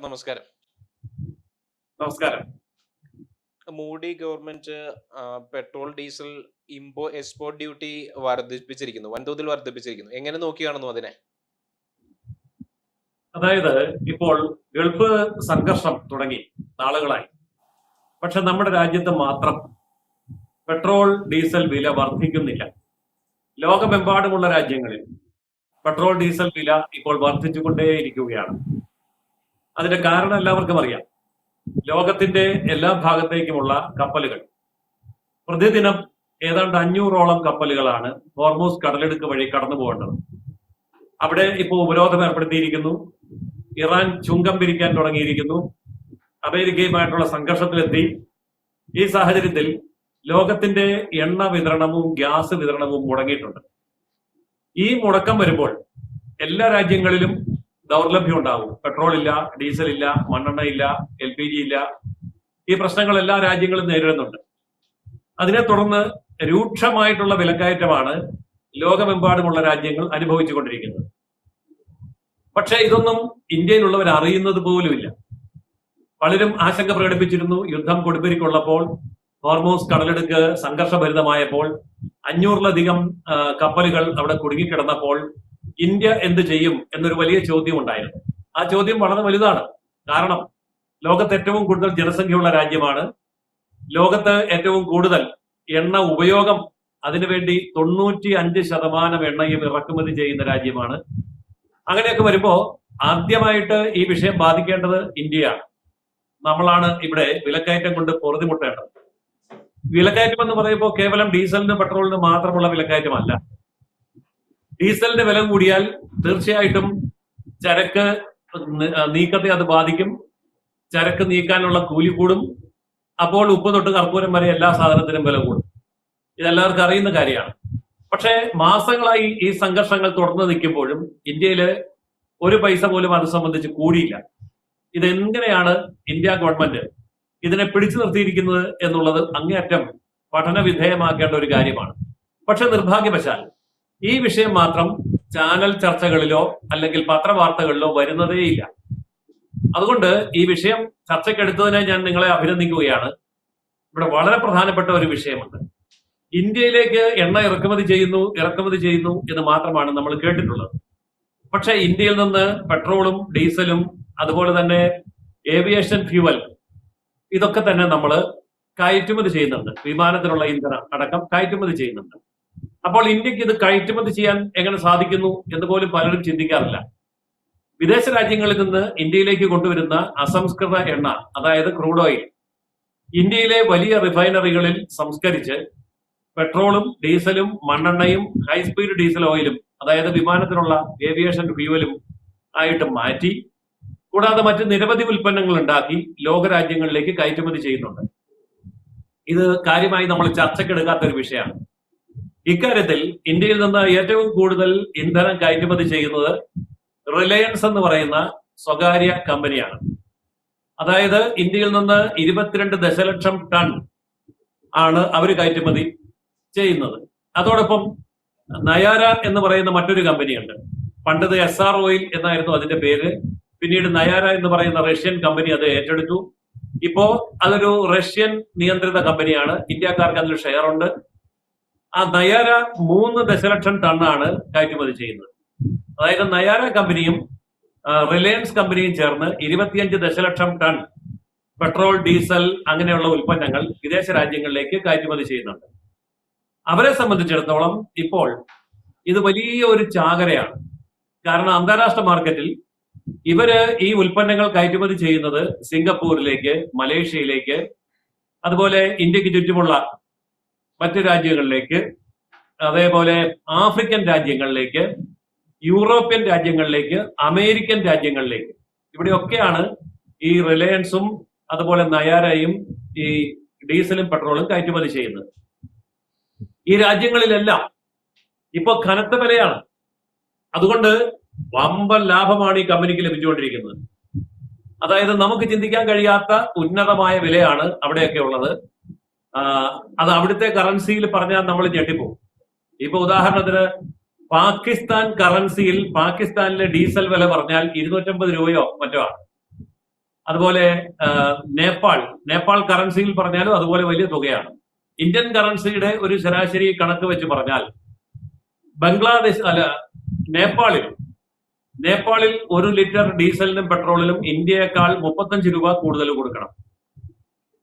നമസ്കാരം. നമസ്കാരം. Modi government petrol, diesel export duty വർദ്ധിപ്പിച്ചിരിക്കുന്നു, വൻതോതിൽ വർദ്ധിപ്പിച്ചിരിക്കുന്നു. എങ്ങനെ നോക്കി കാണുന്നു അതിനെ? അതായത് ഇപ്പോൾ ഗൾഫ് സംഘർഷം തുടങ്ങി നാളുകളായി. പക്ഷെ നമ്മുടെ രാജ്യത്ത് മാത്രം പെട്രോൾ ഡീസൽ വില വർദ്ധിക്കുന്നില്ല. ലോകമെമ്പാടുമുള്ള രാജ്യങ്ങളിൽ പെട്രോൾ ഡീസൽ വില ഇപ്പോൾ വർദ്ധിച്ചുകൊണ്ടേയിരിക്കുകയാണ്. അതിന്റെ കാരണം എല്ലാവർക്കും അറിയാം. ലോകത്തിന്റെ എല്ലാ ഭാഗത്തേക്കുമുള്ള കപ്പലുകൾ പ്രതിദിനം ഏതാണ്ട് 500ഓളം കപ്പലുകളാണ് ഹോർമൂസ് കടലിടുക്ക് വഴി കടന്നു പോകേണ്ടത്. അവിടെ ഇപ്പോൾ ഉപരോധം ഏർപ്പെടുത്തിയിരിക്കുന്നു. ഇറാൻ ചുങ്കം പിരിക്കാൻ തുടങ്ങിയിരിക്കുന്നു. അമേരിക്കയുമായിട്ടുള്ള സംഘർഷത്തിലെത്തി. ഈ സാഹചര്യത്തിൽ ലോകത്തിന്റെ എണ്ണ വിതരണവും ഗ്യാസ് വിതരണവും മുടങ്ങിയിട്ടുണ്ട്. ഈ മുടക്കം വരുമ്പോൾ എല്ലാ രാജ്യങ്ങളിലും ദൗർലഭ്യം ഉണ്ടാവും. പെട്രോൾ ഇല്ല, ഡീസൽ ഇല്ല, മണ്ണെണ്ണ ഇല്ല, LPG ഇല്ല. ഈ പ്രശ്നങ്ങൾ എല്ലാ രാജ്യങ്ങളും നേരിടുന്നുണ്ട്. അതിനെ തുടർന്ന് രൂക്ഷമായിട്ടുള്ള വിലക്കയറ്റമാണ് ലോകമെമ്പാടുമുള്ള രാജ്യങ്ങൾ അനുഭവിച്ചുകൊണ്ടിരിക്കുന്നത്. പക്ഷെ ഇതൊന്നും ഇന്ത്യയിലുള്ളവർ അറിയുന്നത് പോലുമില്ല. പലരും ആശങ്ക പ്രകടിപ്പിച്ചിരുന്നു. യുദ്ധം കൊടുമ്പിരിക്കൊള്ളപ്പോൾ, ഹോർമൂസ് കടലെടുക്ക് സംഘർഷഭരിതമായപ്പോൾ, 500ലധികം കപ്പലുകൾ അവിടെ കുടുങ്ങിക്കിടന്നപ്പോൾ ഇന്ത്യ എന്ത് ചെയ്യും എന്നൊരു വലിയ ചോദ്യം ഉണ്ടായിരുന്നു. ആ ചോദ്യം വളരെ വലുതാണ്. കാരണം ലോകത്ത് ഏറ്റവും കൂടുതൽ ജനസംഖ്യയുള്ള രാജ്യമാണ്. ലോകത്ത് ഏറ്റവും കൂടുതൽ എണ്ണ ഉപയോഗം, അതിനുവേണ്ടി 95% എണ്ണയും ഇറക്കുമതി ചെയ്യുന്ന രാജ്യമാണ്. അങ്ങനെയൊക്കെ വരുമ്പോ ആദ്യമായിട്ട് ഈ വിഷയം ബാധിക്കേണ്ടത് ഇന്ത്യയാണ്. നമ്മളാണ് ഇവിടെ വിലക്കയറ്റം കൊണ്ട് പൊറുതിമുട്ടേണ്ടത്. വിലക്കയറ്റം എന്ന് പറയുമ്പോൾ കേവലം ഡീസലിനും പെട്രോളിനും മാത്രമുള്ള വിലക്കയറ്റമല്ല. ഡീസലിന്റെ വില കൂടിയാൽ തീർച്ചയായിട്ടും ചരക്ക് നീക്കത്തെ അത് ബാധിക്കും. ചരക്ക് നീക്കാനുള്ള കൂലി കൂടും. അപ്പോൾ ഉപ്പ് തൊട്ട് കർപ്പൂരം വരെ എല്ലാ സാധനത്തിനും വില കൂടും. ഇതെല്ലാവർക്കും അറിയുന്ന കാര്യമാണ്. പക്ഷേ മാസങ്ങളായി ഈ സംഘർഷങ്ങൾ തുടർന്ന് നിൽക്കുമ്പോഴും ഇന്ത്യയില് ഒരു പൈസ പോലും അത് സംബന്ധിച്ച് കൂടിയില്ല. ഇതെങ്ങനെയാണ് ഇന്ത്യ ഗവൺമെന്റ് ഇതിനെ പിടിച്ചു നിർത്തിയിരിക്കുന്നത് എന്നുള്ളത് അങ്ങേയറ്റം പഠന വിധേയമാക്കേണ്ട ഒരു കാര്യമാണ്. പക്ഷെ നിർഭാഗ്യവശാൽ ഈ വിഷയം മാത്രം ചാനൽ ചർച്ചകളിലോ അല്ലെങ്കിൽ പത്രവാർത്തകളിലോ വരുന്നതേയില്ല. അതുകൊണ്ട് ഈ വിഷയം ചർച്ചയ്ക്കെടുത്തതിനെ ഞാൻ നിങ്ങളെ അഭിനന്ദിക്കുകയാണ്. ഇവിടെ വളരെ പ്രധാനപ്പെട്ട ഒരു വിഷയമുണ്ട്. ഇന്ത്യയിലേക്ക് എണ്ണ ഇറക്കുമതി ചെയ്യുന്നു എന്ന് മാത്രമാണ് നമ്മൾ കേട്ടിട്ടുള്ളത്. പക്ഷെ ഇന്ത്യയിൽ നിന്ന് പെട്രോളും ഡീസലും അതുപോലെ തന്നെ ഏവിയേഷൻ ഫ്യൂവൽ ഇതൊക്കെ തന്നെ നമ്മൾ കയറ്റുമതി ചെയ്യുന്നുണ്ട്. വിമാനത്തിനുള്ള ഇന്ധനം അടക്കം കയറ്റുമതി ചെയ്യുന്നുണ്ട്. അപ്പോൾ ഇന്ത്യക്ക് ഇത് കയറ്റുമതി ചെയ്യാൻ എങ്ങനെ സാധിക്കുന്നു എന്ന് പോലും പലരും ചിന്തിക്കാറില്ല. വിദേശ രാജ്യങ്ങളിൽ നിന്ന് ഇന്ത്യയിലേക്ക് കൊണ്ടുവരുന്ന അസംസ്കൃത എണ്ണ, അതായത് ക്രൂഡ് ഓയിൽ, ഇന്ത്യയിലെ വലിയ റിഫൈനറികളിൽ സംസ്കരിച്ച് പെട്രോളും ഡീസലും മണ്ണെണ്ണയും ഹൈസ്പീഡ് ഡീസൽ ഓയിലും, അതായത് വിമാനത്തിനുള്ള ഏവിയേഷൻ ഫ്യൂവലും ആയിട്ട് മാറ്റി, കൂടാതെ മറ്റ് നിരവധി ഉൽപ്പന്നങ്ങൾ ഉണ്ടാക്കി ലോകരാജ്യങ്ങളിലേക്ക് കയറ്റുമതി ചെയ്യുന്നുണ്ട്. ഇത് കാര്യമായി നമ്മൾ ചർച്ചയ്ക്കെടുക്കാത്ത ഒരു വിഷയമാണ്. ഇക്കാര്യത്തിൽ ഇന്ത്യയിൽ നിന്ന് ഏറ്റവും കൂടുതൽ ഇന്ധനം കയറ്റുമതി ചെയ്യുന്നത് റിലയൻസ് എന്ന് പറയുന്ന സ്വകാര്യ കമ്പനിയാണ്. അതായത് ഇന്ത്യയിൽ നിന്ന് 22 ദശലക്ഷം ടൺ ആണ് അവർ കയറ്റുമതി ചെയ്യുന്നത്. അതോടൊപ്പം നയാര എന്ന് പറയുന്ന മറ്റൊരു കമ്പനിയുണ്ട്. പണ്ടത് SR ഓയിൽ എന്നായിരുന്നു അതിന്റെ പേര്. പിന്നീട് നയാര എന്ന് പറയുന്ന റഷ്യൻ കമ്പനി അത് ഏറ്റെടുത്തു. ഇപ്പോ അതൊരു റഷ്യൻ നിയന്ത്രിത കമ്പനിയാണ്. ഇന്ത്യക്കാർക്ക് അതിൽ ഷെയർ ഉണ്ട്. ആ നയാര 3 ദശലക്ഷം ടണ്ണാണ് കയറ്റുമതി ചെയ്യുന്നത്. അതായത് നയാര കമ്പനിയും റിലയൻസ് കമ്പനിയും ചേർന്ന് 25 ദശലക്ഷം ടൺ പെട്രോൾ, ഡീസൽ അങ്ങനെയുള്ള ഉൽപ്പന്നങ്ങൾ വിദേശ രാജ്യങ്ങളിലേക്ക് കയറ്റുമതി ചെയ്യുന്നുണ്ട്. അവരെ സംബന്ധിച്ചിടത്തോളം ഇപ്പോൾ ഇത് വലിയ ഒരു ചാകരയാണ്. കാരണം അന്താരാഷ്ട്ര മാർക്കറ്റിൽ ഇവര് ഈ ഉൽപ്പന്നങ്ങൾ കയറ്റുമതി ചെയ്യുന്നത് സിംഗപ്പൂരിലേക്ക്, മലേഷ്യയിലേക്ക്, അതുപോലെ ഇന്ത്യക്ക് ചുറ്റുമുള്ള മറ്റു രാജ്യങ്ങളിലേക്ക്, അതേപോലെ ആഫ്രിക്കൻ രാജ്യങ്ങളിലേക്ക്, യൂറോപ്യൻ രാജ്യങ്ങളിലേക്ക്, അമേരിക്കൻ രാജ്യങ്ങളിലേക്ക്, ഇവിടെയൊക്കെയാണ് ഈ റിലയൻസും അതുപോലെ നയാരയും ഈ ഡീസലും പെട്രോളും കയറ്റുമതി ചെയ്യുന്നത്. ഈ രാജ്യങ്ങളിലെല്ലാം ഇപ്പൊ കനത്ത വിലയാണ്. അതുകൊണ്ട് വമ്പൻ ലാഭമാണ് ഈ കമ്പനിക്ക് ലഭിച്ചുകൊണ്ടിരിക്കുന്നത്. അതായത് നമുക്ക് ചിന്തിക്കാൻ കഴിയാത്ത ഉന്നതമായ വിലയാണ് അവിടെയൊക്കെ ഉള്ളത്. അത് അവിടുത്തെ കറൻസിയിൽ പറഞ്ഞാൽ നമ്മൾ ഞെട്ടിപ്പോകും. ഇപ്പൊ ഉദാഹരണത്തിന് പാകിസ്ഥാൻ കറൻസിയിൽ പാകിസ്ഥാനിലെ ഡീസൽ വില പറഞ്ഞാൽ 250 രൂപയോ മറ്റോ ആണ്. അതുപോലെ നേപ്പാൾ കറൻസിയിൽ പറഞ്ഞാലും അതുപോലെ വലിയ തുകയാണ്. ഇന്ത്യൻ കറൻസിയുടെ ഒരു ശരാശരി കണക്ക് വെച്ച് പറഞ്ഞാൽ നേപ്പാളിൽ 1 ലിറ്റർ ഡീസലിനും പെട്രോളിനും ഇന്ത്യയെക്കാൾ 35 രൂപ കൂടുതൽ കൊടുക്കണം.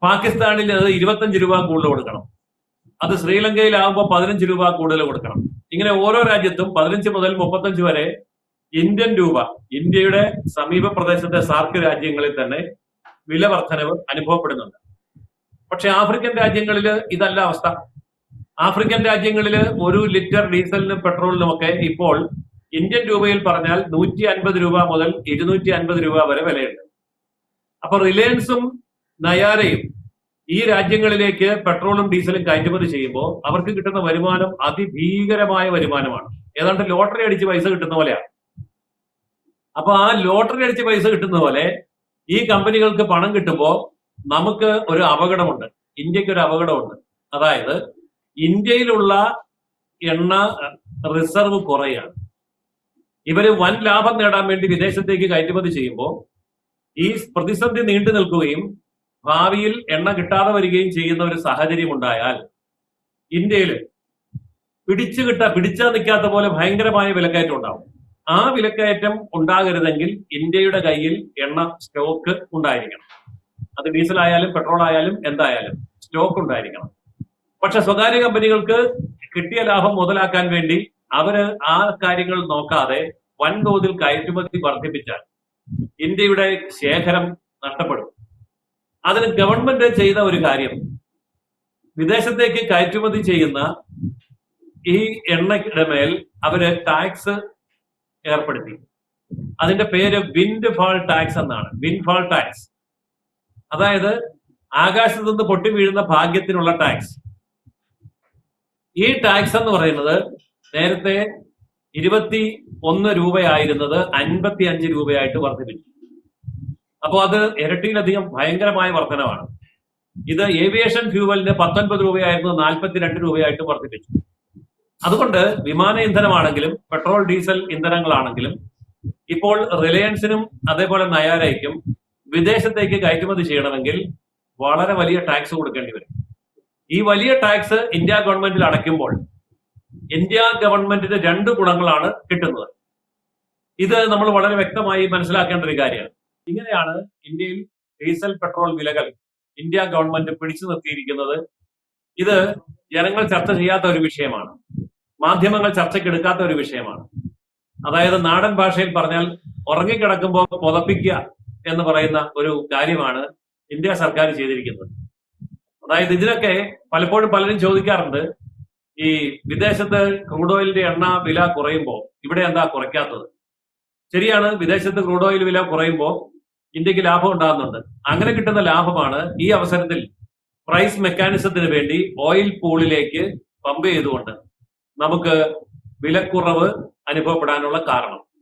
പാകിസ്ഥാനിൽ അത് 25 രൂപ കൂടുതൽ കൊടുക്കണം. അത് ശ്രീലങ്കയിലാകുമ്പോൾ 15 രൂപ കൂടുതൽ കൊടുക്കണം. ഇങ്ങനെ ഓരോ രാജ്യത്തും 15 മുതൽ 35 വരെ ഇന്ത്യൻ രൂപ, ഇന്ത്യയുടെ സമീപ പ്രദേശത്തെ സാർക്ക് രാജ്യങ്ങളിൽ തന്നെ വില വർധനവ് അനുഭവപ്പെടുന്നുണ്ട്. പക്ഷെ ആഫ്രിക്കൻ രാജ്യങ്ങളിൽ ഇതല്ല അവസ്ഥ. ആഫ്രിക്കൻ രാജ്യങ്ങളിൽ 1 ലിറ്റർ ഡീസലിനും പെട്രോളിനും ഒക്കെ ഇപ്പോൾ ഇന്ത്യൻ രൂപയിൽ പറഞ്ഞാൽ 150 രൂപ മുതൽ 250 രൂപ വരെ വിലയുണ്ട്. അപ്പൊ റിലയൻസും നയാരയും ഈ രാജ്യങ്ങളിലേക്ക് പെട്രോളും ഡീസലും കയറ്റുമതി ചെയ്യുമ്പോൾ അവർക്ക് കിട്ടുന്ന വരുമാനം അതിഭീകരമായ വരുമാനമാണ്. ഏതാണ്ട് ലോട്ടറി അടിച്ച് പൈസ കിട്ടുന്ന പോലെയാണ്. അപ്പൊ ആ ലോട്ടറി അടിച്ച് പൈസ കിട്ടുന്ന പോലെ ഈ കമ്പനികൾക്ക് പണം കിട്ടുമ്പോൾ നമുക്ക് ഒരു അപകടമുണ്ട്, ഇന്ത്യക്ക് ഒരു അപകടമുണ്ട്. അതായത് ഇന്ത്യയിലുള്ള എണ്ണ റിസർവ് കുറയാണ്. ഇവര് വൻ ലാഭം നേടാൻ വേണ്ടി വിദേശത്തേക്ക് കയറ്റുമതി ചെയ്യുമ്പോൾ ഈ പ്രതിസന്ധി നീണ്ടു നിൽക്കുകയും ഭാവിയിൽ എണ്ണ കിട്ടാതെ വരികയും ചെയ്യുന്ന ഒരു സാഹചര്യം ഉണ്ടായാൽ ഇന്ത്യയിൽ പിടിച്ചാൽ നിൽക്കാത്ത പോലെ ഭയങ്കരമായ വിലക്കയറ്റം ഉണ്ടാവും. ആ വിലക്കയറ്റം ഉണ്ടാകരുതെങ്കിൽ ഇന്ത്യയുടെ കയ്യിൽ എണ്ണ സ്റ്റോക്ക് ഉണ്ടായിരിക്കണം. അത് ഡീസൽ ആയാലും പെട്രോൾ ആയാലും എന്തായാലും സ്റ്റോക്ക് ഉണ്ടായിരിക്കണം. പക്ഷെ സ്വകാര്യ കമ്പനികൾക്ക് കിട്ടിയ ലാഭം മുതലാക്കാൻ വേണ്ടി അവര് ആ കാര്യങ്ങൾ നോക്കാതെ വൻതോതിൽ കയറ്റുമതി വർദ്ധിപ്പിച്ചാൽ ഇന്ത്യയുടെ ശേഖരം നഷ്ടപ്പെടും. അതിന് ഗവൺമെന്റ് ചെയ്ത ഒരു കാര്യം, വിദേശത്തേക്ക് കയറ്റുമതി ചെയ്യുന്ന ഈ എണ്ണയുടെ മേൽ അവര് ടാക്സ് ഏർപ്പെടുത്തി. അതിന്റെ പേര് വിൻഡ്ഫാൾ ടാക്സ് എന്നാണ്. വിൻഡ്ഫാൾ ടാക്സ് അതായത് ആകാശത്ത് നിന്ന് പൊട്ടി വീഴുന്ന ഭാഗ്യത്തിനുള്ള ടാക്സ്. ഈ ടാക്സ് എന്ന് പറയുന്നത് നേരത്തെ 21 രൂപയായിരുന്നത് 55 രൂപയായിട്ട് വർദ്ധിപ്പിച്ചു. അപ്പോൾ അത് ഇരട്ടിയിലധികം ഭയങ്കരമായ വർധനമാണ്. ഇത് ഏവിയേഷൻ ഫ്യൂവലിന് 19 രൂപയായിരുന്നു 42 രൂപയായിട്ട് വർദ്ധിപ്പിച്ചു. അതുകൊണ്ട് വിമാന ഇന്ധനമാണെങ്കിലും പെട്രോൾ ഡീസൽ ഇന്ധനങ്ങളാണെങ്കിലും ഇപ്പോൾ റിലയൻസിനും അതേപോലെ നയാരയ്ക്കും വിദേശത്തേക്ക് കയറ്റുമതി ചെയ്യണമെങ്കിൽ വളരെ വലിയ ടാക്സ് കൊടുക്കേണ്ടി വരും. ഈ വലിയ ടാക്സ് ഇന്ത്യ ഗവൺമെന്റിൽ അടയ്ക്കുമ്പോൾ ഇന്ത്യ ഗവൺമെന്റിന് 2 ഗുണങ്ങളാണ് കിട്ടുന്നത്. ഇത് നമ്മൾ വളരെ വ്യക്തമായി മനസ്സിലാക്കേണ്ട ഒരു കാര്യമാണ്. ഇങ്ങനെയാണ് ഇന്ത്യയിൽ ഡീസൽ പെട്രോൾ വിലകൾ ഇന്ത്യ ഗവൺമെന്റ് പിടിച്ചു നിർത്തിയിരിക്കുന്നത്. ഇത് ജനങ്ങൾ ചർച്ച ചെയ്യാത്ത ഒരു വിഷയമാണ്, മാധ്യമങ്ങൾ ചർച്ചയ്ക്കെടുക്കാത്ത ഒരു വിഷയമാണ്. അതായത് നാടൻ ഭാഷയിൽ പറഞ്ഞാൽ ഉറങ്ങിക്കിടക്കുമ്പോൾ പുതപ്പിക്കുക എന്ന് പറയുന്ന ഒരു കാര്യമാണ് ഇന്ത്യ സർക്കാർ ചെയ്തിരിക്കുന്നത്. അതായത് ഇതിനൊക്കെ പലപ്പോഴും പലരും ചോദിക്കാറുണ്ട്, ഈ വിദേശത്ത് ക്രൂഡ് ഓയിലിന്റെ എണ്ണ വില കുറയുമ്പോൾ ഇവിടെ എന്താ കുറയ്ക്കാത്തത്? ശരിയാണ്, വിദേശത്ത് ക്രൂഡ് ഓയിൽ വില കുറയുമ്പോൾ ഇന്ത്യക്ക് ലാഭം ഉണ്ടാകുന്നുണ്ട്. അങ്ങനെ കിട്ടുന്ന ലാഭമാണ് ഈ അവസരത്തിൽ പ്രൈസ് മെക്കാനിസത്തിന് വേണ്ടി ഓയിൽ പൂളിലേക്ക് പമ്പ് ചെയ്തുകൊണ്ട് നമുക്ക് വിലക്കുറവ് അനുഭവപ്പെടാനുള്ള കാരണം.